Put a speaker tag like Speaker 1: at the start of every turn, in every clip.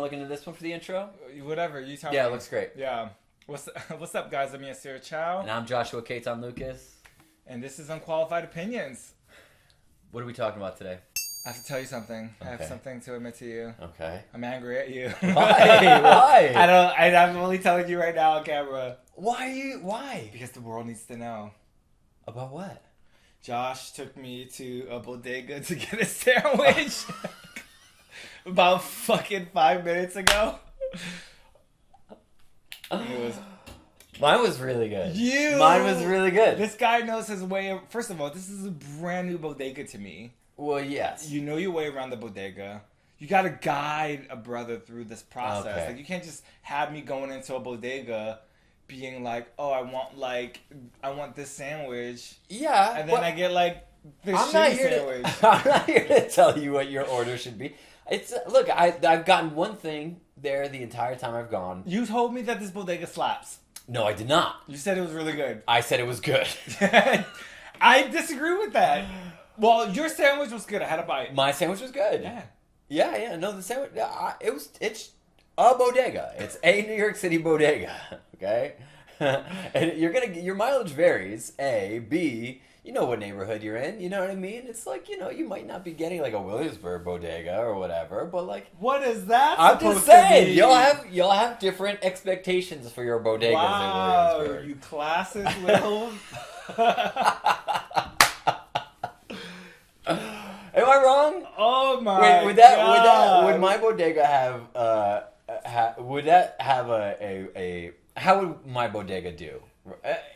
Speaker 1: to look into this one for the intro?
Speaker 2: Whatever, you tell me.
Speaker 1: Yeah, it looks great.
Speaker 2: Yeah. What's up, guys? I'm Yasir Chow.
Speaker 1: And I'm Joshua Caton Lucas.
Speaker 2: And this is Unqualified Opinions.
Speaker 1: What are we talking about today?
Speaker 2: I have to tell you something.
Speaker 1: Okay.
Speaker 2: I have something to admit to you.
Speaker 1: Okay.
Speaker 2: I'm angry at you.
Speaker 1: Why?
Speaker 2: I'm only telling you right now on camera.
Speaker 1: Why?
Speaker 2: Because the world needs to know.
Speaker 1: About what?
Speaker 2: Josh took me to a bodega to get a sandwich about fucking 5 minutes ago.
Speaker 1: Mine was really good.
Speaker 2: Mine
Speaker 1: was really good.
Speaker 2: This guy knows his way. First of all, this is a brand new bodega to me.
Speaker 1: Well, yes.
Speaker 2: You know your way around the bodega. You gotta guide a brother through this process.
Speaker 1: Okay.
Speaker 2: Like, you can't just have me going into a bodega being like, oh, I want this sandwich.
Speaker 1: Yeah.
Speaker 2: And then I get like this shitty sandwich.
Speaker 1: I'm not here to tell you what your order should be. Look, I've gotten one thing there the entire time I've gone.
Speaker 2: You told me that this bodega slaps.
Speaker 1: No, I did not.
Speaker 2: You said it was really good.
Speaker 1: I said it was good.
Speaker 2: I disagree with that. Well, your sandwich was good. I had a bite.
Speaker 1: My sandwich was good.
Speaker 2: Yeah.
Speaker 1: Yeah. No, the sandwich. It's a bodega. It's a New York City bodega. Okay. And your mileage varies. A, B. You know what neighborhood you're in. You know what I mean? It's like, you might not be getting like a Williamsburg bodega or whatever, but like.
Speaker 2: What is that?
Speaker 1: I'm just saying, you'll have different expectations for your bodegas
Speaker 2: wow,
Speaker 1: in Williamsburg.
Speaker 2: You classic little.
Speaker 1: Am I wrong?
Speaker 2: Oh my!
Speaker 1: Would my bodega have? Would that have a? How would my bodega do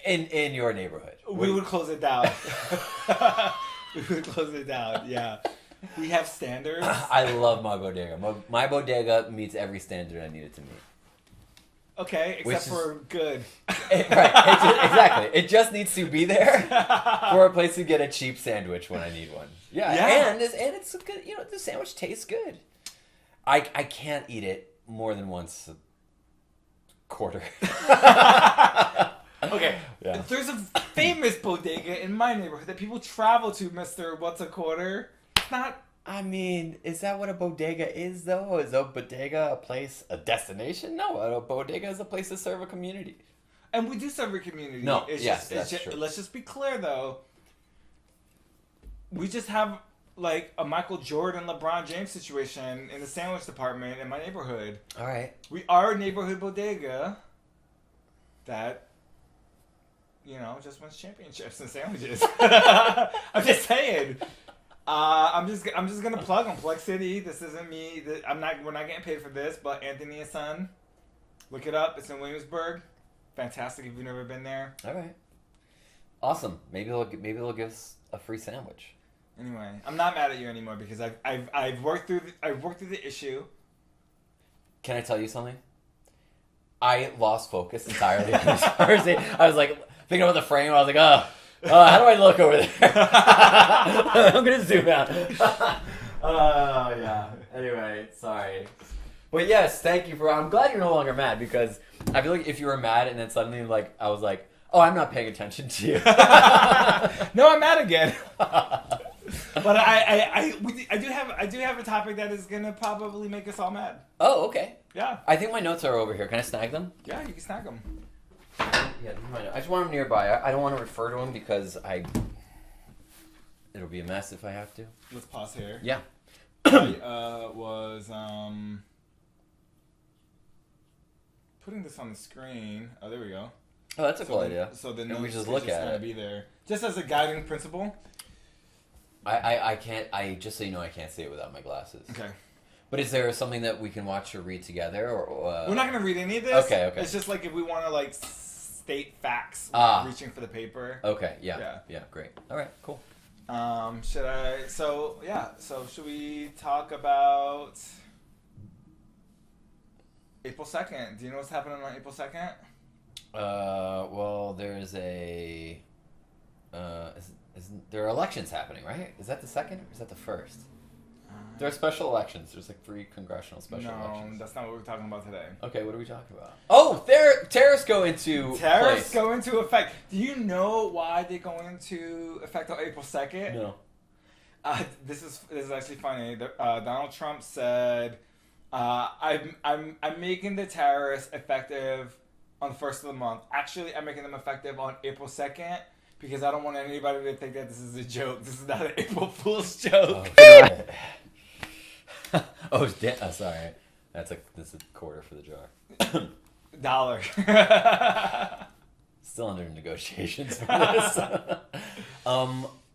Speaker 1: in your neighborhood?
Speaker 2: We would close it down. We would close it down. Yeah, we have standards.
Speaker 1: I love my bodega. My bodega meets every standard I need it to meet.
Speaker 2: Okay, except for good.
Speaker 1: Right, exactly. It just needs to be there for a place to get a cheap sandwich when I need one. Yeah. And it's good. The sandwich tastes good. I can't eat it more than once a quarter.
Speaker 2: Okay,
Speaker 1: yeah.
Speaker 2: There's a famous bodega in my neighborhood that people travel to, Mr. What's a Quarter? It's not...
Speaker 1: I mean, is that what a bodega is, though? Is a bodega a place, a destination? No, a bodega is a place to serve a community.
Speaker 2: And we do serve a community.
Speaker 1: No, that's true.
Speaker 2: Let's just be clear, though. We just have, like, a Michael Jordan, LeBron James situation in the sandwich department in my neighborhood.
Speaker 1: All right.
Speaker 2: We are a neighborhood bodega that... just wins championships and sandwiches. I'm just saying. I'm just gonna plug on Plug City. This isn't me. We're not getting paid for this. But Anthony and Son, look it up. It's in Williamsburg. Fantastic if you've never been there.
Speaker 1: All right. Awesome. Maybe they'll give us a free sandwich.
Speaker 2: Anyway, I'm not mad at you anymore because I've worked through the issue.
Speaker 1: Can I tell you something? I lost focus entirely. I was like. Thinking about the frame, I was like, how do I look over there? I'm going to zoom out. Yeah. Anyway, sorry. But yes, thank you I'm glad you're no longer mad because I feel like if you were mad and then suddenly I was like, oh, I'm not paying attention to you.
Speaker 2: No, I'm mad again. But I do have a topic that is going to probably make us all mad.
Speaker 1: Oh, okay.
Speaker 2: Yeah.
Speaker 1: I think my notes are over here. Can I snag them?
Speaker 2: Yeah, you can snag them.
Speaker 1: Yeah, I just want them nearby. I don't want to refer to them because it'll be a mess if I have to.
Speaker 2: Let's pause here.
Speaker 1: Yeah.
Speaker 2: I was putting this on the screen. Oh, there we go.
Speaker 1: Oh, that's a cool idea.
Speaker 2: So the
Speaker 1: notes
Speaker 2: we just
Speaker 1: look at it.
Speaker 2: Be there, just as a guiding principle.
Speaker 1: I can't. Just so you know, I can't see it without my glasses.
Speaker 2: Okay.
Speaker 1: But is there something that we can watch or read together, or
Speaker 2: we're not gonna read any of this.
Speaker 1: Okay.
Speaker 2: It's just like if we want to state facts, reaching for the paper.
Speaker 1: Okay. Yeah. Great. All right. Cool.
Speaker 2: Should I? So should we talk about April 2nd? Do you know what's happening on April 2nd?
Speaker 1: Well, there's a. There are elections happening, right? Is that the 2nd or is that the 1st? There are special elections. There's 3 congressional special elections.
Speaker 2: No, that's not what we're talking about today.
Speaker 1: Okay, what are we talking about? Oh, tariffs go into
Speaker 2: Tariffs go into effect. Do you know why they go into effect on April 2nd?
Speaker 1: No.
Speaker 2: This is actually funny. Donald Trump said I'm making the tariffs effective on the first of the month. Actually, I'm making them effective on April 2nd because I don't want anybody to think that this is a joke. This is not an April Fool's joke.
Speaker 1: Oh, sorry. This is a quarter for the jar.
Speaker 2: Dollar.
Speaker 1: Still under negotiations for this.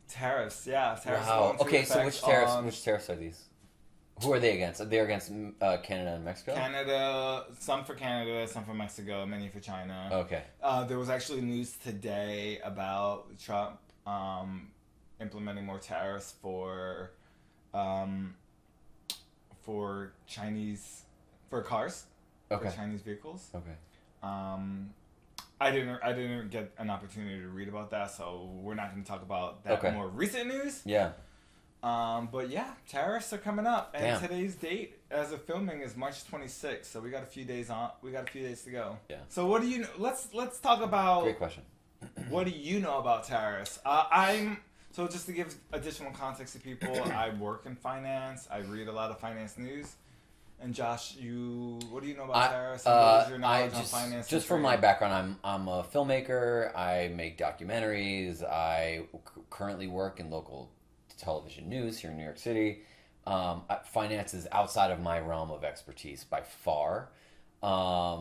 Speaker 2: Tariffs, yeah. Tariffs
Speaker 1: Wow. Okay, so
Speaker 2: which
Speaker 1: which tariffs are these? Who are they against? They're against Canada and Mexico?
Speaker 2: Canada, some for Canada, some for Mexico, many for China.
Speaker 1: Okay.
Speaker 2: There was actually news today about Trump implementing more tariffs for cars,
Speaker 1: Okay.
Speaker 2: for Chinese vehicles.
Speaker 1: Okay.
Speaker 2: I didn't get an opportunity to read about that, so we're not going to talk about that more recent news.
Speaker 1: Yeah.
Speaker 2: But yeah, tariffs are coming up, and
Speaker 1: Damn.
Speaker 2: today's date as of filming is March 26th. So we got a few days to go.
Speaker 1: Yeah.
Speaker 2: So what do you know? Let's talk about.
Speaker 1: Great question.
Speaker 2: What do you know about tariffs? So just to give additional context to people, I work in finance. I read a lot of finance news. And Josh, what do you know about tariffs? And what is your knowledge on finance?
Speaker 1: Just from my background, I'm a filmmaker. I make documentaries. I currently work in local television news here in New York City. Finance is outside of my realm of expertise by far. But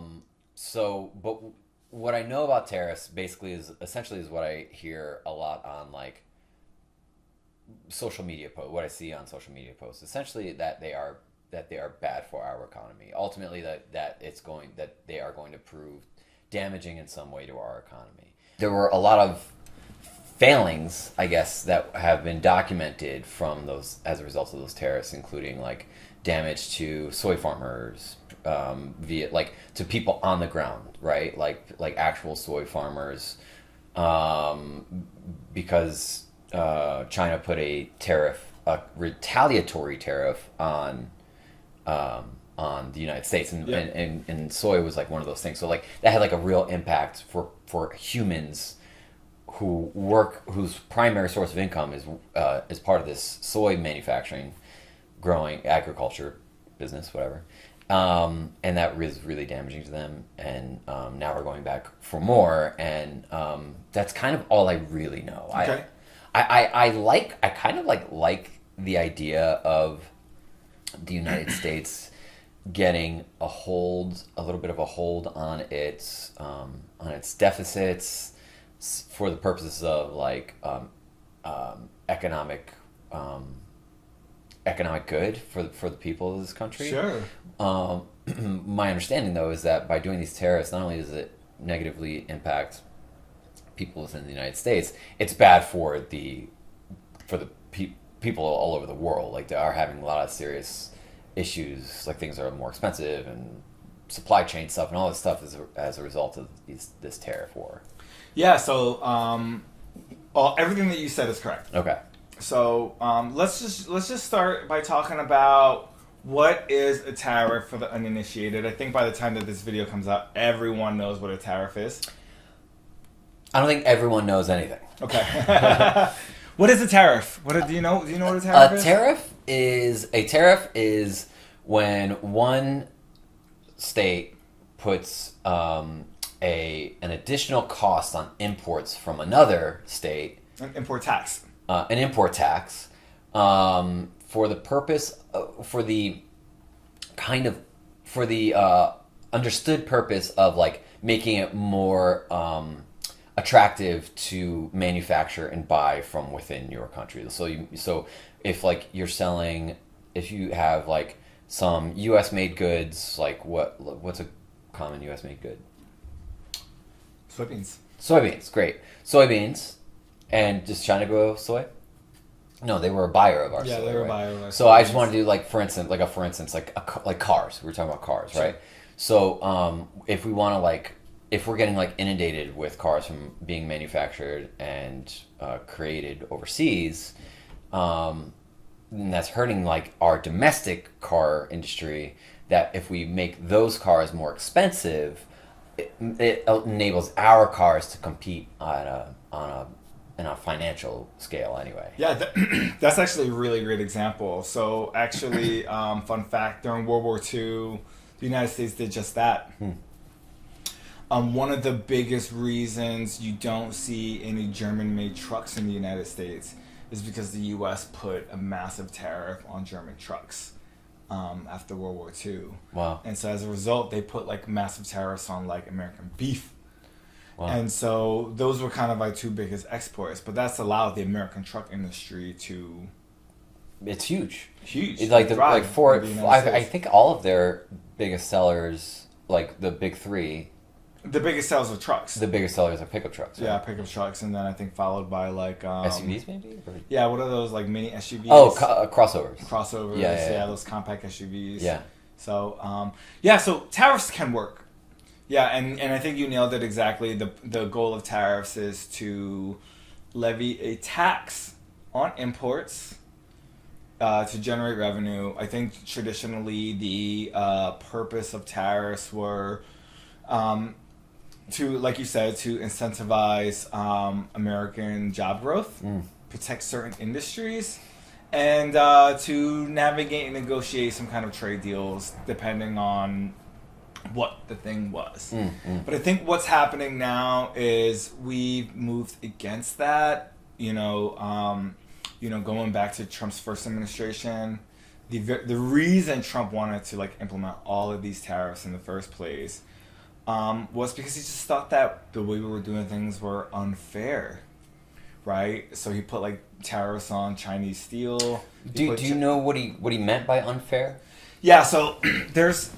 Speaker 1: what I know about tariffs basically is what I hear a lot on like social media posts. What I see on social media posts, essentially that they are bad for our economy. Ultimately, that they are going to prove damaging in some way to our economy. There were a lot of failings, I guess, that have been documented from those as a result of those tariffs, including like damage to soy farmers, via like to people on the ground, right? Like actual soy farmers, because China put a retaliatory tariff on the United States, and soy was like one of those things. So like that had like a real impact for humans whose primary source of income is part of this soy manufacturing, growing agriculture business, whatever. And that was really damaging to them. And now we're going back for more, and that's kind of all I really know.
Speaker 2: Okay.
Speaker 1: I kind of like the idea of the United States getting a little bit of a hold on its deficits for the purposes of like economic good for the people of this country.
Speaker 2: Sure.
Speaker 1: My understanding though is that by doing these tariffs, not only does it negatively impact people within the United States, it's bad for the people all over the world. Like they are having a lot of serious issues, like things are more expensive and supply chain stuff and all this stuff as a result of this tariff war.
Speaker 2: Yeah. So everything that you said is correct.
Speaker 1: Okay.
Speaker 2: So let's just start by talking about what is a tariff for the uninitiated. I think by the time that this video comes out, everyone knows what a tariff is.
Speaker 1: I don't think everyone knows anything.
Speaker 2: Okay. What is a tariff? Do you know what a tariff is?
Speaker 1: A tariff is when one state puts an additional cost on imports from another state.
Speaker 2: An import tax.
Speaker 1: An import tax, for the purpose, for the understood purpose of like making it more attractive to manufacture and buy from within your country. So if like if you have like some U.S. made goods, like what's a common U.S. made good? Soybeans, great. Soybeans. And does China grow soy? No, they were a buyer of our soy. Yeah, they were a buyer of our soy. So I just want to do like cars. We're talking about cars, right? So if we want to if we're getting like inundated with cars from being manufactured and created overseas, and that's hurting like our domestic car industry. That if we make those cars more expensive, it enables our cars to compete on in a financial scale anyway.
Speaker 2: Yeah, that's actually a really great example. So actually, fun fact, during World War II, the United States did just that. One of the biggest reasons you don't see any German-made trucks in the United States is because the U.S. put a massive tariff on German trucks after World War II.
Speaker 1: Wow.
Speaker 2: And so as a result, they put like massive tariffs on like American beef.
Speaker 1: Wow.
Speaker 2: And so those were kind of like two biggest exports, but that's allowed the American truck industry to.
Speaker 1: It's huge.
Speaker 2: Huge.
Speaker 1: It's like
Speaker 2: thrive
Speaker 1: Ford.
Speaker 2: in the United
Speaker 1: I
Speaker 2: States.
Speaker 1: think all of their biggest sellers, like the big three,
Speaker 2: The biggest sales of trucks.
Speaker 1: the biggest sellers are pickup trucks. Right?
Speaker 2: Yeah, pickup trucks, and then I think followed by like
Speaker 1: SUVs maybe. Or...
Speaker 2: Yeah, what are those like mini SUVs?
Speaker 1: Oh, crossovers.
Speaker 2: Crossovers.
Speaker 1: Yeah.
Speaker 2: Those compact SUVs.
Speaker 1: Yeah.
Speaker 2: So so tariffs can work. Yeah, and I think you nailed it exactly. The goal of tariffs is to levy a tax on imports to generate revenue. I think traditionally the purpose of tariffs were to, like you said, to incentivize American job growth, protect certain industries, and to navigate and negotiate some kind of trade deals depending on what the thing was. But I think what's happening now is we've moved against that. Going back to Trump's first administration, the reason Trump wanted to like implement all of these tariffs in the first place was because he just thought that the way we were doing things were unfair, right? So he put like tariffs on Chinese steel.
Speaker 1: Do you know what he meant by unfair?
Speaker 2: Yeah, so there's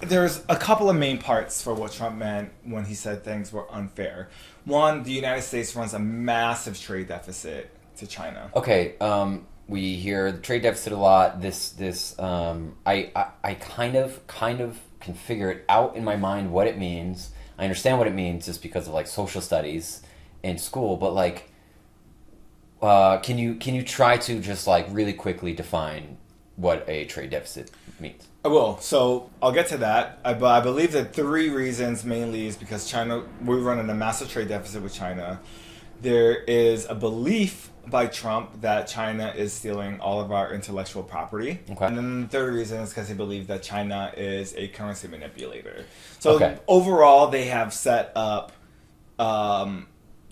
Speaker 2: a couple of main parts for what Trump meant when he said things were unfair. One, the United States runs a massive trade deficit to China.
Speaker 1: Okay, we hear the trade deficit a lot. I kind of can figure it out in my mind what it means. I understand what it means just because of like social studies in school, but like, can you try to just like really quickly define what a trade deficit means?
Speaker 2: I will. So I'll get to that. But I believe that three reasons mainly is because China, we're running a massive trade deficit with China. There is a belief by Trump that China is stealing all of our intellectual property.
Speaker 1: Okay.
Speaker 2: And then the third reason is because he believes that China is a currency manipulator. So overall, they have set up,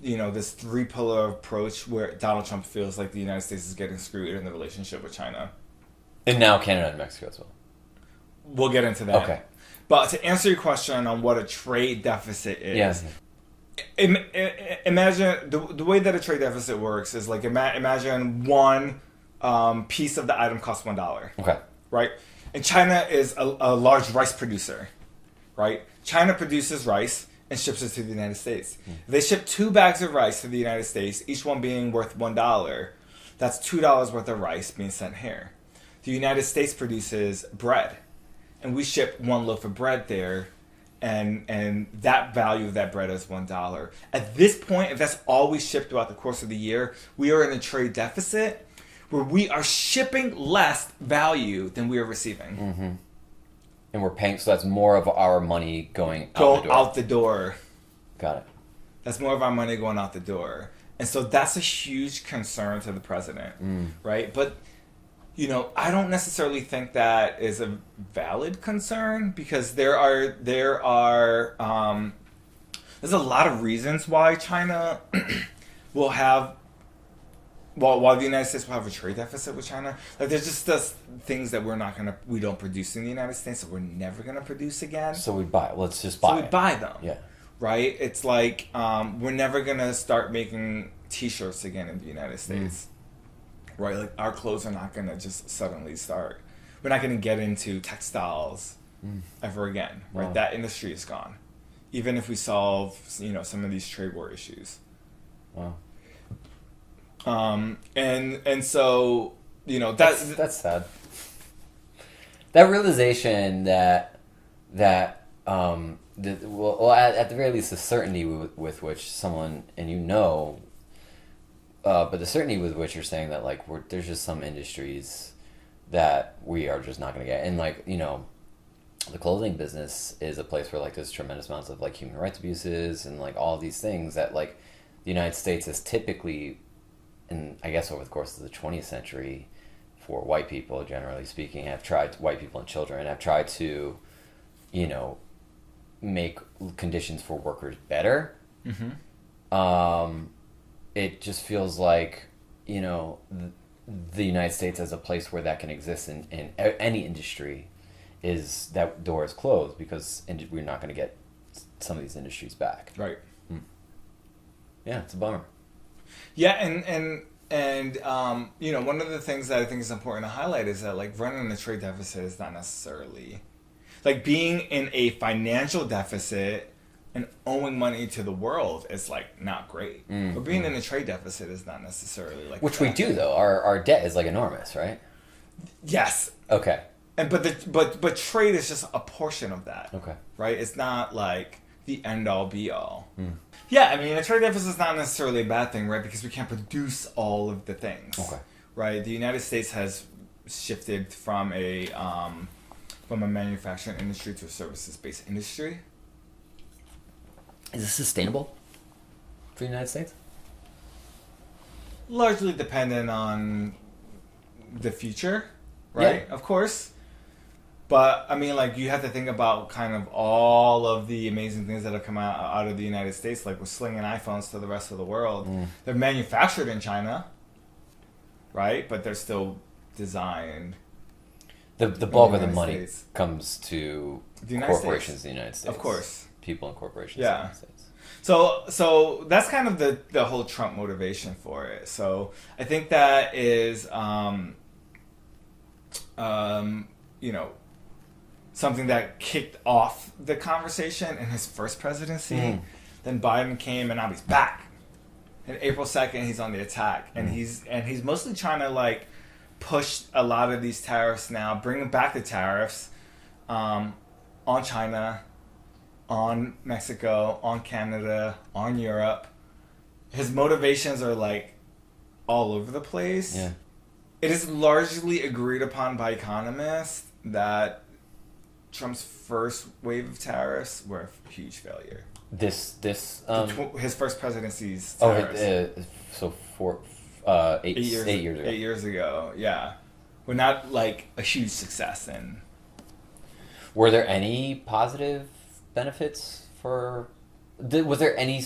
Speaker 2: this three-pillar approach where Donald Trump feels like the United States is getting screwed in the relationship with China.
Speaker 1: And now Canada and Mexico as well.
Speaker 2: We'll get into that.
Speaker 1: Okay.
Speaker 2: But to answer your question on what a trade deficit is,
Speaker 1: Yes.
Speaker 2: Imagine the way that a trade deficit works is like imagine one piece of the item costs $1.
Speaker 1: Okay.
Speaker 2: Right? And China is a large rice producer. Right? China produces rice and ships it to the United States. If they ship 2 bags of rice to the United States, each one being worth $1, that's $2 worth of rice being sent here. The United States produces bread, and we ship 1 loaf of bread there, and that value of that bread is $1. At this point, if that's all we ship throughout the course of the year, we are in a trade deficit where we are shipping less value than we are receiving.
Speaker 1: Mm-hmm. And we're paying, so that's more of our money going out the door. Got it.
Speaker 2: That's more of our money going out the door. And so that's a huge concern to the president, right? But I don't necessarily think that is a valid concern because there's a lot of reasons why China will have, while the United States will have a trade deficit with China. Like there's just things that we don't produce in the United States that we're never gonna produce again.
Speaker 1: So we buy. Let's just buy.
Speaker 2: So we buy them.
Speaker 1: Yeah. Right.
Speaker 2: It's like we're never gonna start making T-shirts again in the United States. Right, like our clothes are not gonna just suddenly start. We're not gonna get into textiles ever again. Right,
Speaker 1: Wow.
Speaker 2: That industry is gone. Even if we solve, some of these trade war issues.
Speaker 1: Wow.
Speaker 2: And so
Speaker 1: that's sad. That realization that at the very least the certainty with which someone but the certainty with which you're saying that like there's just some industries that we are just not going to get, and like the clothing business is a place where like there's tremendous amounts of like human rights abuses and like all these things that like the United States has typically and I guess over the course of the 20th century, for white people, generally speaking, white people and children, have tried to, make conditions for workers better. It just feels like, the United States as a place where that can exist in any industry, that door is closed because we're not going to get some of these industries back.
Speaker 2: Right.
Speaker 1: Yeah, it's a bummer.
Speaker 2: Yeah, and one of the things that I think is important to highlight is that like running a trade deficit is not necessarily like being in a financial deficit and owing money to the world is like not great. But being in a trade deficit is not necessarily like
Speaker 1: which we do though. Our debt is like enormous, right?
Speaker 2: Yes.
Speaker 1: Okay.
Speaker 2: And but trade is just a portion of that.
Speaker 1: Okay.
Speaker 2: Right? It's not like the end all be all. Yeah, I mean a trade deficit is not necessarily a bad thing, right? Because we can't produce all of the things.
Speaker 1: Okay.
Speaker 2: Right? The United States has shifted from a manufacturing industry to a services-based industry.
Speaker 1: Is this sustainable for the United States?
Speaker 2: Largely dependent on the future, right?
Speaker 1: Yeah.
Speaker 2: Of course. But, I mean, like, you have to think about kind of all of the amazing things that have come out of the United States, like with slinging iPhones to the rest of the world. They're manufactured in China, right? But they're still designed.
Speaker 1: The bulk of the
Speaker 2: United
Speaker 1: money
Speaker 2: States.
Speaker 1: comes to
Speaker 2: The United
Speaker 1: corporations
Speaker 2: States.
Speaker 1: in the United States.
Speaker 2: Of course.
Speaker 1: People and corporations in
Speaker 2: Yeah.
Speaker 1: the United States.
Speaker 2: So that's kind of the whole Trump motivation for it. So I think that is, something that kicked off the conversation in his first presidency. Then Biden came, and now he's back. And April 2nd, he's on the attack, and he's mostly trying to like push a lot of these tariffs now, bring back the tariffs on China, on Mexico, on Canada, on Europe. His motivations are like all over the place.
Speaker 1: Yeah.
Speaker 2: It is largely agreed upon by economists that Trump's first wave of tariffs were a huge failure.
Speaker 1: His
Speaker 2: His first presidency's tariffs.
Speaker 1: So 8 years ago.
Speaker 2: 8 years ago, yeah. Were not like a huge success. And
Speaker 1: Were there any positive benefits was there any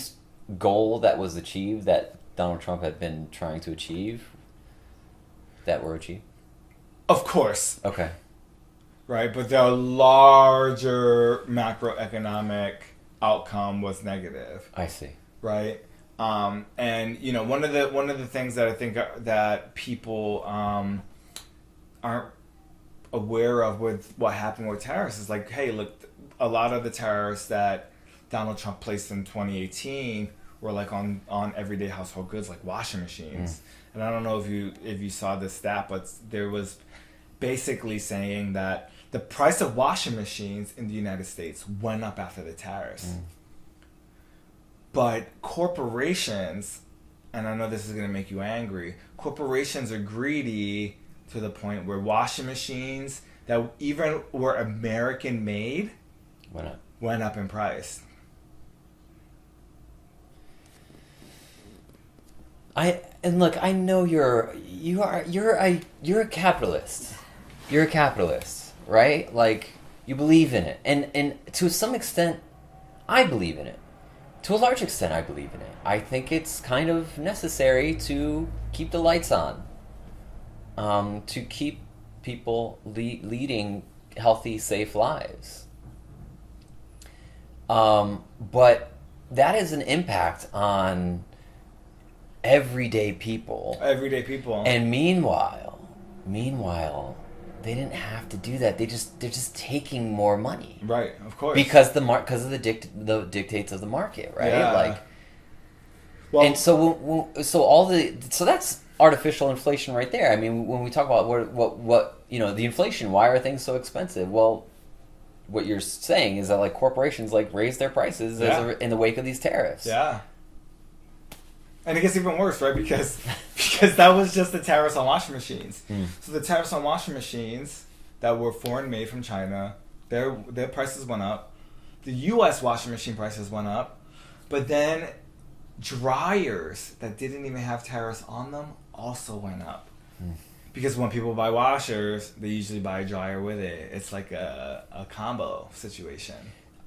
Speaker 1: goal that was achieved that Donald Trump had been trying to achieve that were achieved?
Speaker 2: of course,
Speaker 1: Okay.
Speaker 2: right? But the larger macroeconomic outcome was negative.
Speaker 1: I see.
Speaker 2: Right? And one of the things that I think that people aren't aware of with what happened with tariffs is like, hey, look, a lot of the tariffs that Donald Trump placed in 2018 were like on everyday household goods like washing machines. And I don't know if you saw this stat, but there was basically saying that the price of washing machines in the United States went up after the tariffs. But corporations, and I know this is going to make you angry, corporations are greedy to the point where washing machines that even were American made went up in price.
Speaker 1: I know you're a capitalist. You're a capitalist, right? Like you believe in it, and to some extent, I believe in it. To a large extent, I believe in it. I think it's kind of necessary to keep the lights on, to keep people leading healthy, safe lives. But that is an impact on everyday people.
Speaker 2: Everyday people.
Speaker 1: And meanwhile, they didn't have to do that. They're just taking more money.
Speaker 2: Right, of course.
Speaker 1: Because of the dictates of the market, right?
Speaker 2: Yeah.
Speaker 1: And so that's artificial inflation right there. I mean, when we talk about what the inflation, why are things so expensive? Well, what you're saying is that like corporations like raise their prices in the wake of these tariffs.
Speaker 2: Yeah. And it gets even worse, right? Because that was just the tariffs on washing machines. So the tariffs on washing machines that were foreign made from China, their prices went up. The U.S. washing machine prices went up. But then dryers that didn't even have tariffs on them also went up. Because when people buy washers, they usually buy a dryer with it. It's like a combo situation.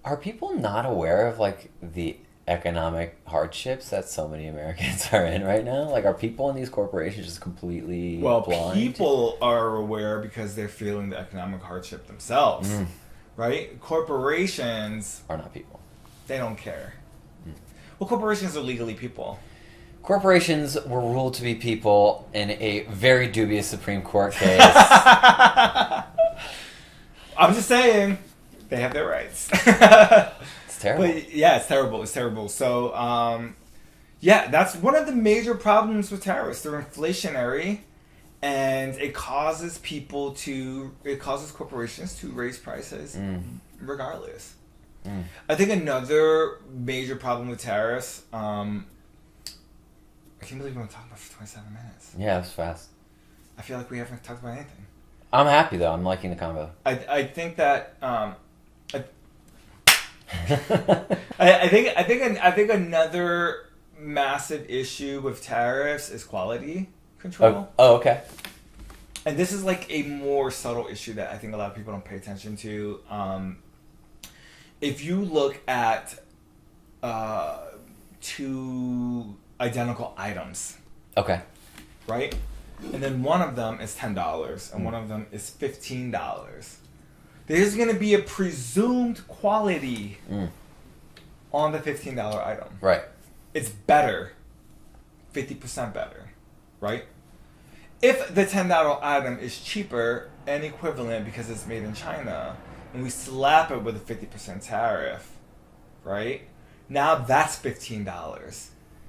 Speaker 1: Are people not aware of like the economic hardships that so many Americans are in right now? Like, are people in these corporations just completely blind?
Speaker 2: People are aware because they're feeling the economic hardship themselves, right? Corporations
Speaker 1: are not people.
Speaker 2: They don't care. Well, corporations are legally people.
Speaker 1: Corporations were ruled to be people in a very dubious Supreme Court case.
Speaker 2: I'm just saying, they have their rights.
Speaker 1: It's terrible.
Speaker 2: But yeah, it's terrible. It's terrible. So, yeah, that's one of the major problems with tariffs. They're inflationary, and it causes corporations to raise prices regardless. I think another major problem with tariffs, I can't believe we've been talking about for 27 minutes.
Speaker 1: Yeah, it's fast.
Speaker 2: I feel like we haven't talked about anything.
Speaker 1: I'm happy though. I'm liking the combo.
Speaker 2: I think that I think another massive issue with tariffs is quality control.
Speaker 1: Oh, okay.
Speaker 2: And this is like a more subtle issue that I think a lot of people don't pay attention to. If you look at two identical items.
Speaker 1: Okay.
Speaker 2: Right? And then one of them is $10 and one of them is $15. There's going to be a presumed quality on the $15 item.
Speaker 1: Right.
Speaker 2: It's better. 50% better. Right? If the $10 item is cheaper and equivalent because it's made in China, and we slap it with a 50% tariff, right? Now that's $15.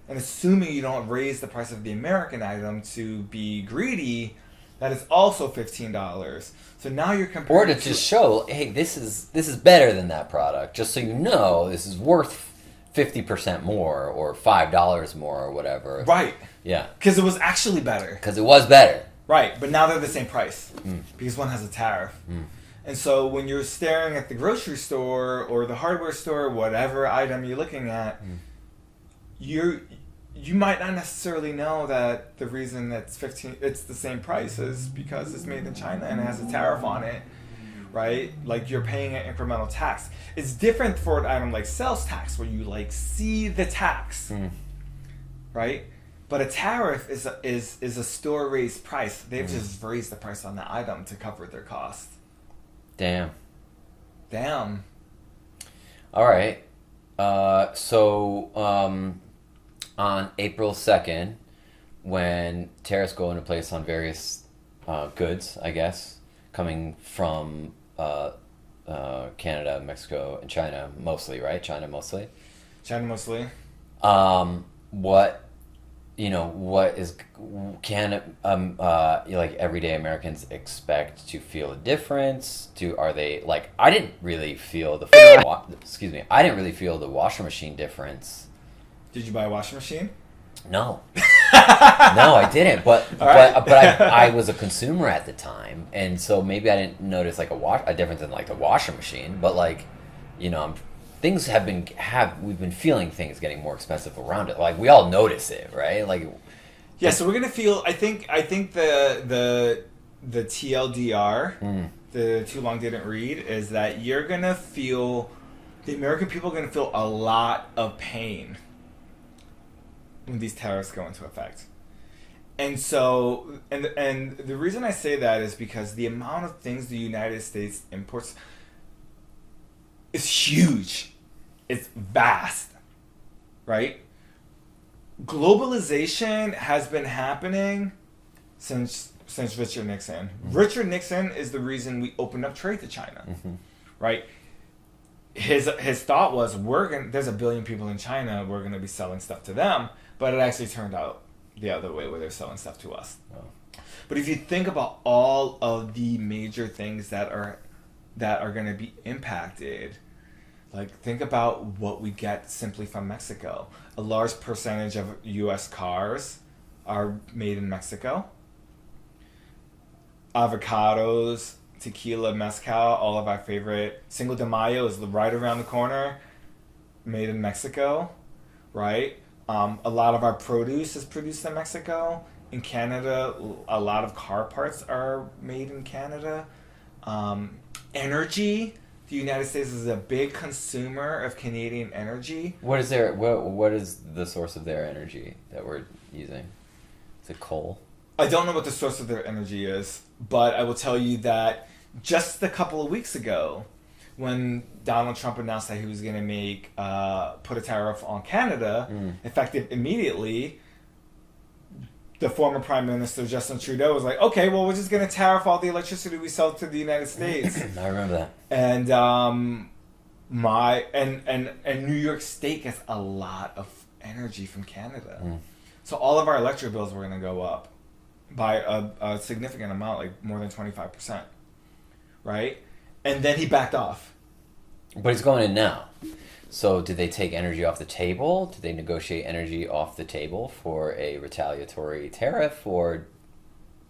Speaker 2: And assuming you don't raise the price of the American item to be greedy, that is also $15. So now you're comparing.
Speaker 1: Or to just show, hey, this is better than that product, just so you know this is worth 50% more or $5 more or whatever.
Speaker 2: Right.
Speaker 1: Yeah.
Speaker 2: Because it was actually better.
Speaker 1: Because it was better.
Speaker 2: Right, but now they're the same price because one has a tariff. And so when you're staring at the grocery store or the hardware store, whatever item you're looking at, you might not necessarily know that the reason it's the same price is because it's made in China and it has a tariff on it, right? Like you're paying an incremental tax. It's different for an item like sales tax where you like see the tax, right? But a tariff is a store raised price. They've just raised the price on the item to cover their cost.
Speaker 1: Damn. All right. So on April 2nd, when tariffs go into place on various goods, I guess, coming from Canada, Mexico, and China mostly, right? China mostly. Like everyday Americans expect to feel a difference? Are they like, I didn't really feel the washing machine difference.
Speaker 2: Did you buy a washing machine?
Speaker 1: No. No, I didn't. But I was a consumer at the time, and so maybe I didn't notice like a difference in like the washing machine. But like, things we've been feeling things getting more expensive around it. Like we all notice it, right? Like,
Speaker 2: yeah. So we're gonna feel. I think the TLDR, the too long didn't read, is that you're gonna feel, the American people are gonna feel a lot of pain when these tariffs go into effect. And so, and the reason I say that is because the amount of things the United States imports is huge. It's vast, right? Globalization has been happening since Richard Nixon. Richard Nixon is the reason we opened up trade to China, right? His thought was, there's 1 billion people in China, we're going to be selling stuff to them, but it actually turned out the other way, where they're selling stuff to us. Oh. But if you think about all of the major things that are going to be impacted, like think about what we get simply from Mexico. A large percentage of U.S. cars are made in Mexico. Avocados, tequila, mezcal, all of our favorite. Cinco de Mayo is right around the corner, made in Mexico, right? A lot of our produce is produced in Mexico. In Canada, a lot of car parts are made in Canada. Energy. The United States is a big consumer of Canadian energy.
Speaker 1: What is their what is the source of their energy that we're using? Is it coal?
Speaker 2: I don't know what the source of their energy is, but I will tell you that just a couple of weeks ago, when Donald Trump announced that he was going to make put a tariff on Canada, effective immediately, the former Prime Minister Justin Trudeau was like, "Okay, well, we're just going to tariff all the electricity we sell to the United States."
Speaker 1: I remember that.
Speaker 2: And and New York State gets a lot of energy from Canada, so all of our electric bills were going to go up by a significant amount, like more than 25%, right? And then he backed off.
Speaker 1: But he's going in now. So did they take energy off the table? Did they negotiate energy off the table for a retaliatory tariff? Or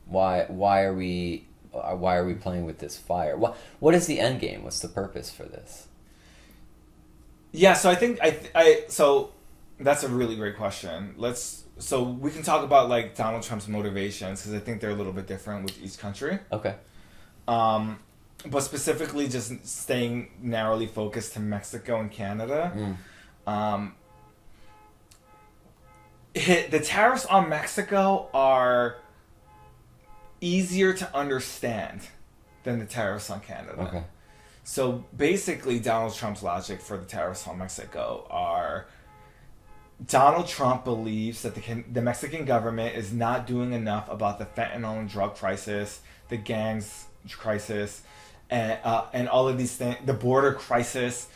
Speaker 1: why are we playing with this fire? What is the end game? What's the purpose for this?
Speaker 2: Yeah, so I think so that's a really great question. So we can talk about like Donald Trump's motivations, because I think they're a little bit different with each country.
Speaker 1: Okay.
Speaker 2: But specifically, just staying narrowly focused to Mexico and Canada. The tariffs on Mexico are easier to understand than the tariffs on Canada.
Speaker 1: Okay.
Speaker 2: So basically, Donald Trump's logic for the tariffs on Mexico are: Donald Trump believes that the Mexican government is not doing enough about the fentanyl and drug crisis, the gangs crisis, and all of these things, the border crisis,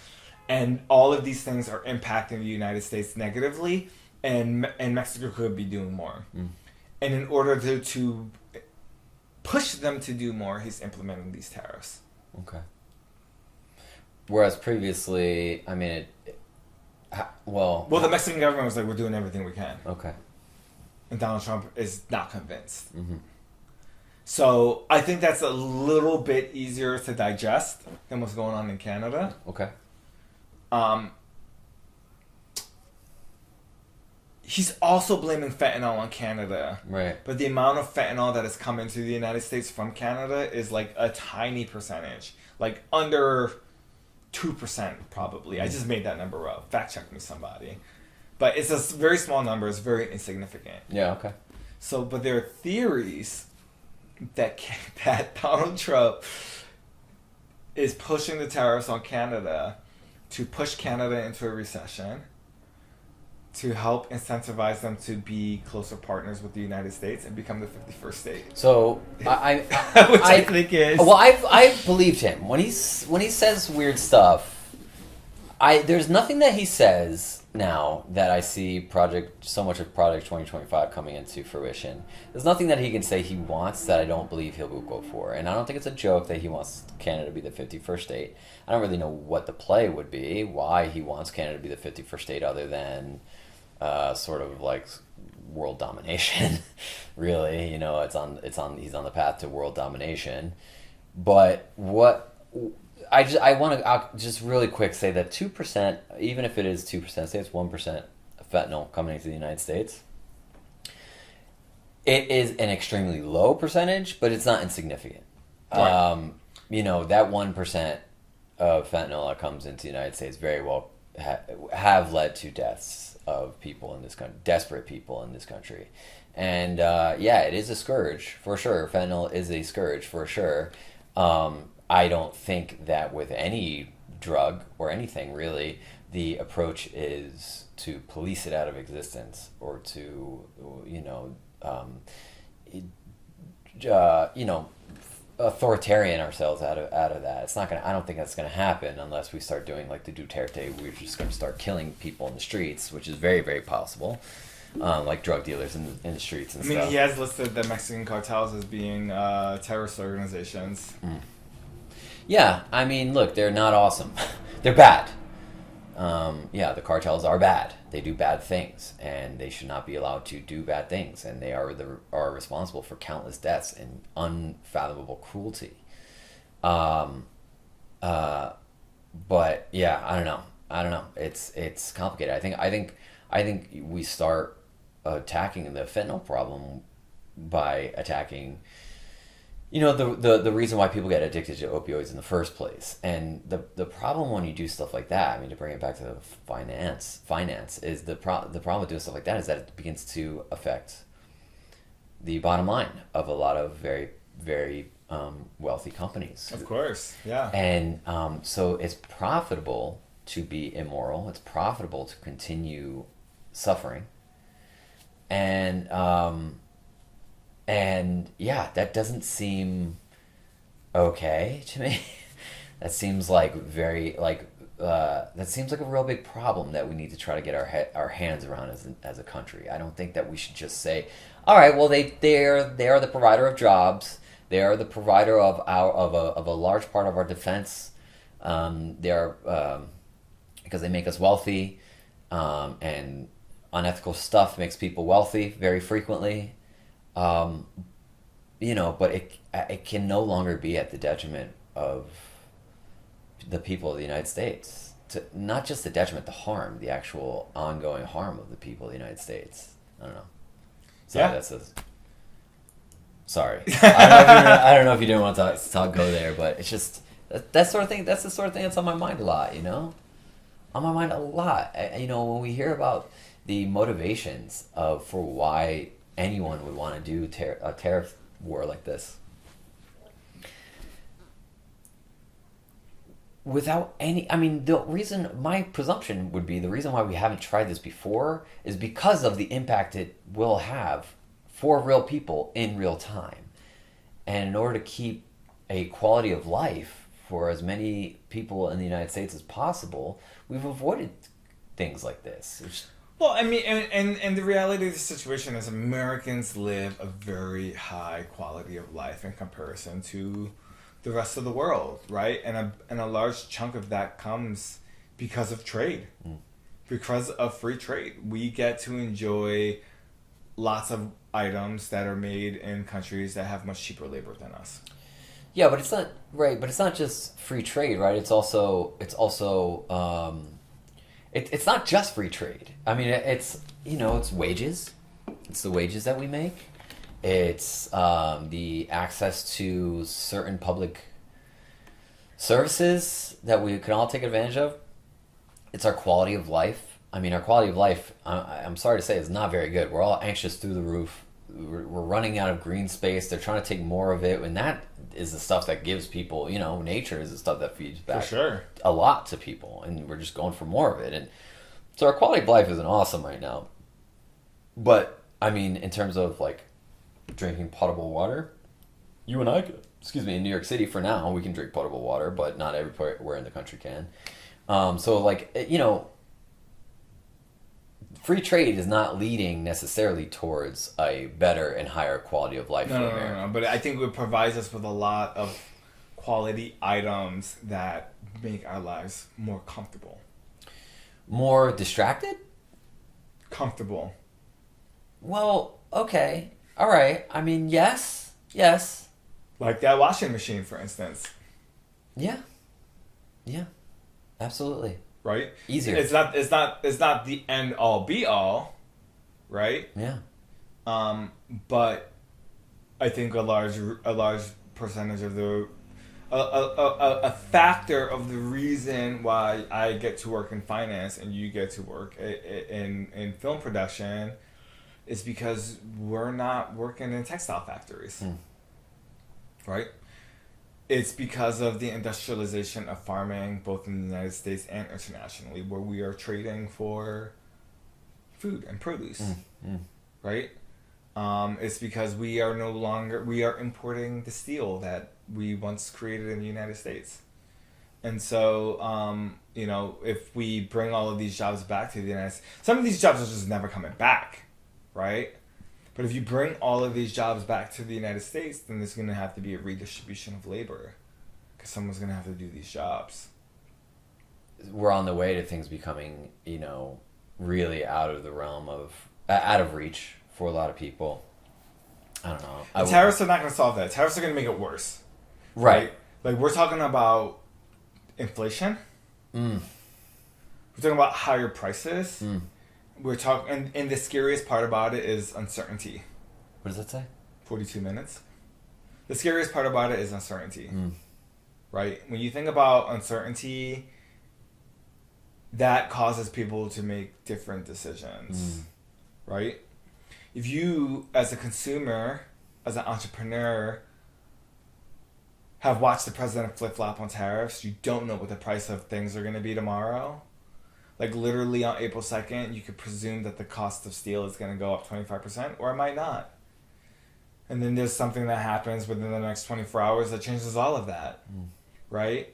Speaker 2: and all of these things are impacting the United States negatively, and Mexico could be doing more. And in order to push them to do more, he's implementing these tariffs.
Speaker 1: Okay. Whereas previously, I mean, the Mexican
Speaker 2: government was like, we're doing everything we can.
Speaker 1: Okay.
Speaker 2: And Donald Trump is not convinced. So I think that's a little bit easier to digest than what's going on in Canada.
Speaker 1: Okay.
Speaker 2: He's also blaming fentanyl on Canada.
Speaker 1: Right.
Speaker 2: But the amount of fentanyl that has come into the United States from Canada is like a tiny percentage. Like under 2% probably. I just made that number up. Fact check me, somebody. But it's a very small number. It's very insignificant.
Speaker 1: Yeah, okay.
Speaker 2: So, but there are theories that Donald Trump is pushing the tariffs on Canada to push Canada into a recession, to help incentivize them to be closer partners with the United States and become the 51st state.
Speaker 1: So
Speaker 2: which I think is
Speaker 1: I've believed him when he says weird stuff. There's nothing that he says now that I see so much of Project 2025 coming into fruition. There's nothing that he can say he wants that I don't believe he'll go for. And I don't think it's a joke that he wants Canada to be the 51st state. I don't really know what the play would be, why he wants Canada to be the 51st state, other than sort of like world domination. Really, he's on the path to world domination. But I want to just really quick say that 2%, even if it is 2%, say it's 1% of fentanyl coming into the United States, it is an extremely low percentage, but it's not insignificant.
Speaker 2: Right.
Speaker 1: That 1% of fentanyl that comes into the United States very well have led to deaths of people in this country, desperate people in this country. And it is a scourge, for sure. Fentanyl is a scourge, for sure. I don't think that with any drug or anything, really, the approach is to police it out of existence or to, authoritarian ourselves out of that. It's not gonna. I don't think that's gonna happen unless we start doing like the Duterte. We're just gonna start killing people in the streets, which is very, very possible. Like drug dealers in the streets and stuff.
Speaker 2: He has listed the Mexican cartels as being terrorist organizations.
Speaker 1: Yeah, I mean, look, they're not awesome. They're bad. The cartels are bad. They do bad things, and they should not be allowed to do bad things. And they are responsible for countless deaths and unfathomable cruelty. But yeah, I don't know. It's complicated. I I think we start attacking the fentanyl problem by attacking, the reason why people get addicted to opioids in the first place. And the problem when you do stuff like that, I mean, to bring it back to finance is the problem with doing stuff like that is that it begins to affect the bottom line of a lot of very, very wealthy companies.
Speaker 2: Of course, yeah.
Speaker 1: And so it's profitable to be immoral. It's profitable to continue suffering. And yeah, that doesn't seem okay to me. That seems like that seems like a real big problem that we need to try to get our hands around as a country. I don't think that we should just say, all right, well they are the provider of jobs. They are the provider of a large part of our defense. They are because they make us wealthy, and unethical stuff makes people wealthy very frequently. But it can no longer be at the detriment of the people of the United States. Not just the detriment, the actual ongoing harm of the people of the United States. I don't know. Sorry, I don't know if you didn't want to go there, but it's just that sort of thing. That's the sort of thing that's on my mind a lot. On my mind a lot. When we hear about the motivations for why anyone would want to do a tariff war like this, without any, my presumption would be the reason why we haven't tried this before is because of the impact it will have for real people in real time. And in order to keep a quality of life for as many people in the United States as possible, we've avoided things like this.
Speaker 2: Well, and the reality of the situation is Americans live a very high quality of life in comparison to the rest of the world, right? And a large chunk of that comes because of trade. Because of free trade. We get to enjoy lots of items that are made in countries that have much cheaper labor than us.
Speaker 1: Yeah, but it's not right. But it's not just free trade, right? It's also it's not just free trade. It's wages. It's the wages that we make. It's the access to certain public services that we can all take advantage of. It's our quality of life. Our quality of life, I'm sorry to say, is not very good. We're all anxious through the roof. We're running out of green space. They're trying to take more of it. And that is the stuff that gives people, nature is the stuff that feeds back a lot to people. And we're just going for more of it. And so our quality of life isn't awesome right now. But, in terms of, drinking potable water, you and I could, in New York City for now, we can drink potable water, but not everywhere in the country can. Free trade is not leading necessarily towards a better and higher quality of life for America.
Speaker 2: No. But I think it provides us with a lot of quality items that make our lives more comfortable.
Speaker 1: More distracted?
Speaker 2: Comfortable.
Speaker 1: Well, okay. All right. Yes.
Speaker 2: Like that washing machine, for instance.
Speaker 1: Yeah. Absolutely.
Speaker 2: Right?
Speaker 1: Easier.
Speaker 2: It's not the end all be all, right?
Speaker 1: Yeah.
Speaker 2: But I think a large percentage of a factor of the reason why I get to work in finance and you get to work in film production is because we're not working in textile factories. Right? It's because of the industrialization of farming, both in the United States and internationally, where we are trading for food and produce, right? It's because we are importing the steel that we once created in the United States. And so, if we bring all of these jobs back to the United States, some of these jobs are just never coming back, right? But if you bring all of these jobs back to the United States, then there's going to have to be a redistribution of labor because someone's going to have to do these jobs.
Speaker 1: We're on the way to things becoming, really out of the realm of, out of reach for a lot of people. I don't know.
Speaker 2: Tariffs are not going to solve that. Tariffs are going to make it worse.
Speaker 1: Right.
Speaker 2: Like, we're talking about inflation. We're talking about higher prices. we're talking, and the scariest part about it is uncertainty.
Speaker 1: What does that say?
Speaker 2: 42 minutes. The scariest part about it is uncertainty. Right? When you think about uncertainty, that causes people to make different decisions. Right? If you, as a consumer, as an entrepreneur, have watched the president flip-flop on tariffs, you don't know what the price of things are going to be tomorrow. Like, literally on April 2nd, you could presume that the cost of steel is going to go up 25%, or it might not. And then there's something that happens within the next 24 hours that changes all of that. Right?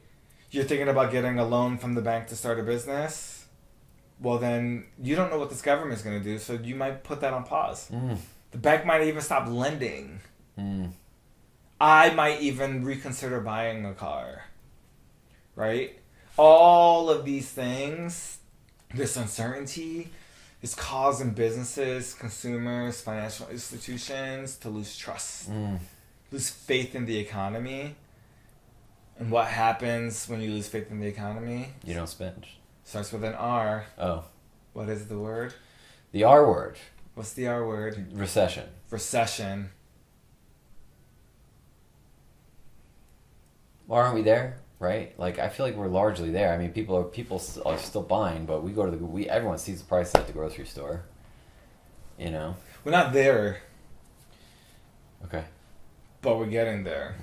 Speaker 2: You're thinking about getting a loan from the bank to start a business. Well, then you don't know what this government's going to do, so you might put that on pause. The bank might even stop lending. I might even reconsider buying a car. Right? All of these things, this uncertainty, is causing businesses, consumers, financial institutions to lose trust. Lose faith in the economy. And what happens when you lose faith in the economy?
Speaker 1: You don't spend.
Speaker 2: Starts with an R.
Speaker 1: Oh.
Speaker 2: What is the word?
Speaker 1: The R word.
Speaker 2: What's the R word?
Speaker 1: Recession.
Speaker 2: Recession.
Speaker 1: Well, aren't we there? Right? Like, I feel like we're largely there. I mean, people are still buying, but we go to everyone sees the price at the grocery store. You know?
Speaker 2: We're not there,
Speaker 1: Okay.
Speaker 2: but we're getting there.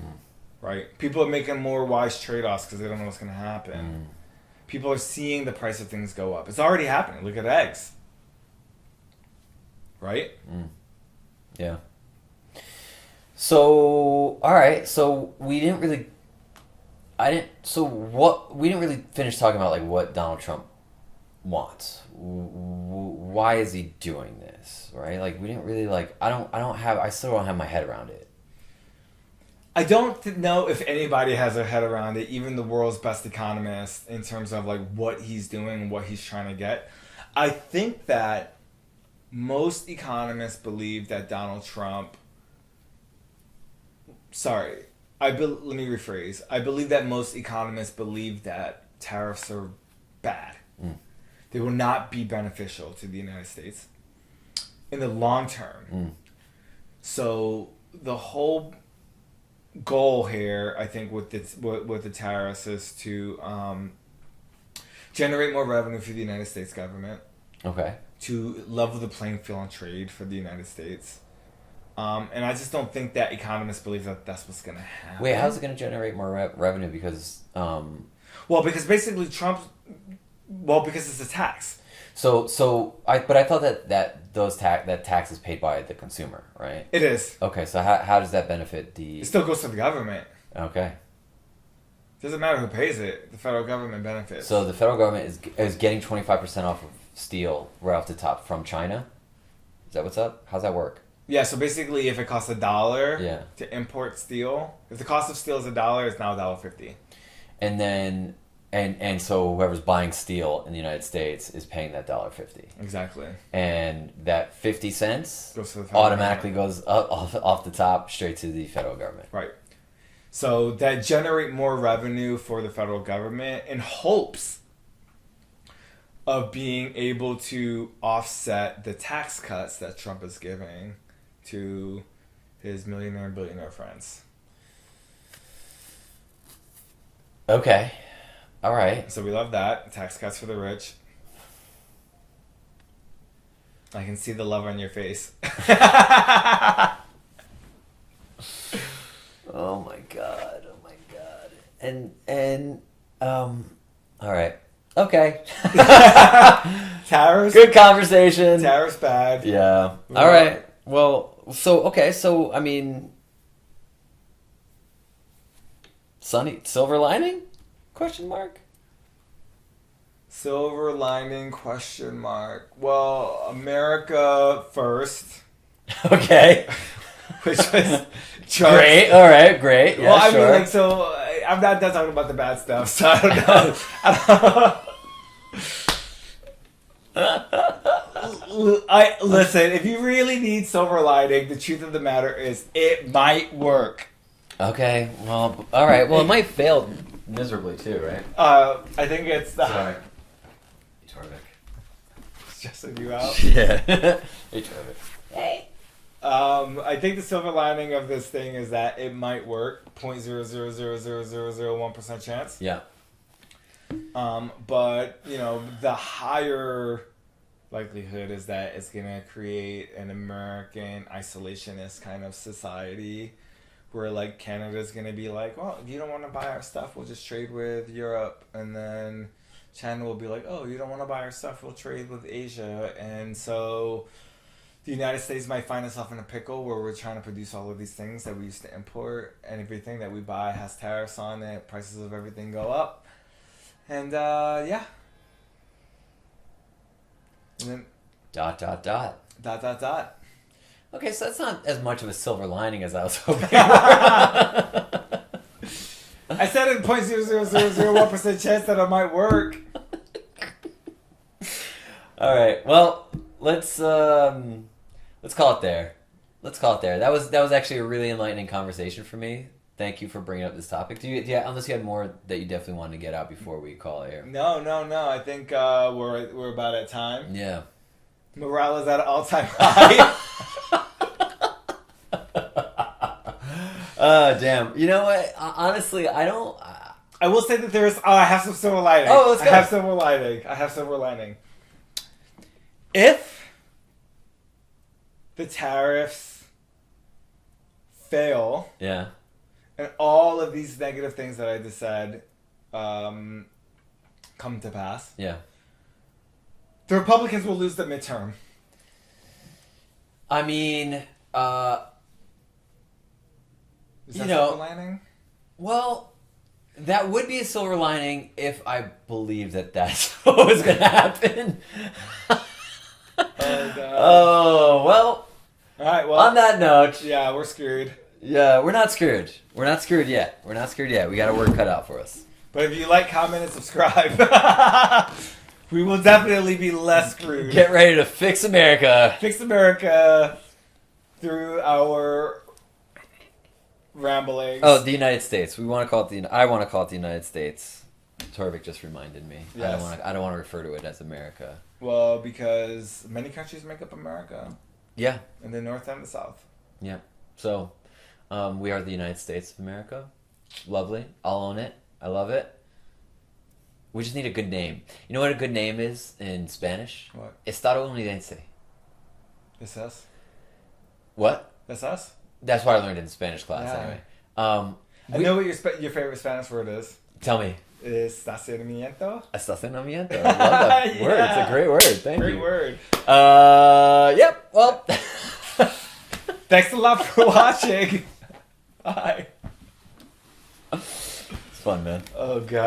Speaker 2: Right? People are making more wise trade-offs because they don't know what's going to happen. People are seeing the price of things go up. It's already happening. Look at eggs. Right?
Speaker 1: Yeah. So, all right. So we didn't really finish talking about like what Donald Trump wants. Why is he doing this? Right? Like, we didn't really I still don't have my head around it.
Speaker 2: I don't know if anybody has their head around it, even the world's best economist, in terms of like what he's doing and what he's trying to get. I think that most economists believe that Donald Trump... let me rephrase. I believe that most economists believe that tariffs are bad. They will not be beneficial to the United States in the long term. So the whole goal here, I think, with the tariffs is to generate more revenue for the United States government.
Speaker 1: Okay.
Speaker 2: To level the playing field on trade for the United States. And I just don't think that economists believe that that's what's going to happen.
Speaker 1: Wait, how's it going to generate more revenue? Because...
Speaker 2: because basically because it's a tax.
Speaker 1: But I thought that tax is paid by the consumer, right?
Speaker 2: It is.
Speaker 1: Okay, so how does that benefit the...
Speaker 2: It still goes to the government.
Speaker 1: Okay.
Speaker 2: Doesn't matter who pays it. The federal government benefits.
Speaker 1: So the federal government is getting 25% off of steel right off the top from China? Is that what's up? How's that work?
Speaker 2: Yeah, so basically if it costs $1 to import steel, if the cost of steel is $1, it's now $1.50.
Speaker 1: And then... And so whoever's buying steel in the United States is paying that $1.50.
Speaker 2: Exactly.
Speaker 1: And that 50 cents
Speaker 2: goes to the federal
Speaker 1: automatically
Speaker 2: government.
Speaker 1: goes off the top straight to the federal government.
Speaker 2: Right. So that generate more revenue for the federal government in hopes of being able to offset the tax cuts that Trump is giving to his millionaire and billionaire friends.
Speaker 1: Okay. All right.
Speaker 2: So we love that. Tax cuts for the rich. I can see the love on your face.
Speaker 1: Oh my god. And all right. Okay.
Speaker 2: Tariffs.
Speaker 1: Good conversation.
Speaker 2: Tariffs bad.
Speaker 1: Yeah. All right. Well, so I mean, silver lining? Question mark?
Speaker 2: Silver lining? Question mark. Well, America first.
Speaker 1: Okay.
Speaker 2: Which was
Speaker 1: great. All right. Great. Yeah,
Speaker 2: well, I
Speaker 1: sure.
Speaker 2: mean, like, so I'm not done talking about the bad stuff, so I don't know. Listen. If you really need silver lining, the truth of the matter is it might work.
Speaker 1: Okay. Well. All right. Well, it might fail miserably too, right?
Speaker 2: I think it's the.
Speaker 1: Sorry.
Speaker 2: stressing you out.
Speaker 1: Yeah. Hey, Trevor. Hey.
Speaker 2: I think the silver lining of this thing is that it might work. 0.0000001% chance.
Speaker 1: Yeah.
Speaker 2: But you know, the higher likelihood is that it's gonna create an American isolationist kind of society, where like Canada's gonna be like, well, if you don't want to buy our stuff, we'll just trade with Europe, and then China will be like, oh, you don't want to buy our stuff, we'll trade with Asia, and so the United States might find itself in a pickle where we're trying to produce all of these things that we used to import, and everything that we buy has tariffs on it. Prices of everything go up, and yeah. And then
Speaker 1: Dot, dot, dot.
Speaker 2: dot dot dot.
Speaker 1: Okay, so that's not as much of a silver lining as I was hoping.
Speaker 2: I said in 0.00001% chance that it might work.
Speaker 1: All right. Well, let's call it there. Let's call it there. That was actually a really enlightening conversation for me. Thank you for bringing up this topic. Unless you had more that you definitely wanted to get out before we call it here.
Speaker 2: No. I think we're about at time.
Speaker 1: Yeah.
Speaker 2: Morale is at an all-time high.
Speaker 1: Damn. You know what? Honestly, I don't.
Speaker 2: I will say that there's. I have some silver lining.
Speaker 1: Oh, let's go.
Speaker 2: I have silver lining. If the tariffs fail,
Speaker 1: Yeah.
Speaker 2: and all of these negative things that I just said come to pass,
Speaker 1: Yeah.
Speaker 2: the Republicans will lose the midterm.
Speaker 1: I mean,
Speaker 2: Is
Speaker 1: You
Speaker 2: that
Speaker 1: know-
Speaker 2: silver lining?
Speaker 1: well, that would be a silver lining if I believe that that's what was going to happen.
Speaker 2: Oh, God.
Speaker 1: Oh, well,
Speaker 2: All right. Well,
Speaker 1: on that note,
Speaker 2: yeah, we're screwed.
Speaker 1: yeah, we're not screwed. We're not screwed yet. We got our work cut out for us.
Speaker 2: But if you like, comment, and subscribe, we will definitely be less screwed.
Speaker 1: Get ready to fix America.
Speaker 2: Fix America through our ramblings.
Speaker 1: Oh, the United States. I want to call it the United States. Torvik just reminded me.
Speaker 2: Yes.
Speaker 1: I don't want to refer to it as America.
Speaker 2: Well, because many countries make up America,
Speaker 1: Yeah.
Speaker 2: in the North and the South.
Speaker 1: Yeah. So, we are the United States of America. Lovely. I'll own it. I love it. We just need a good name. You know what a good name is in Spanish?
Speaker 2: What?
Speaker 1: Estadounidense.
Speaker 2: It's us.
Speaker 1: What?
Speaker 2: That's us.
Speaker 1: That's what I learned in Spanish class
Speaker 2: Yeah.
Speaker 1: anyway.
Speaker 2: I know what your favorite Spanish word is.
Speaker 1: Tell me.
Speaker 2: Estacionamiento.
Speaker 1: Estacionamiento. I love that word. It's a great word. Thank you.
Speaker 2: Great word.
Speaker 1: Yep. Well.
Speaker 2: Thanks a lot for watching. Bye.
Speaker 1: It's fun, man.
Speaker 2: Oh, God.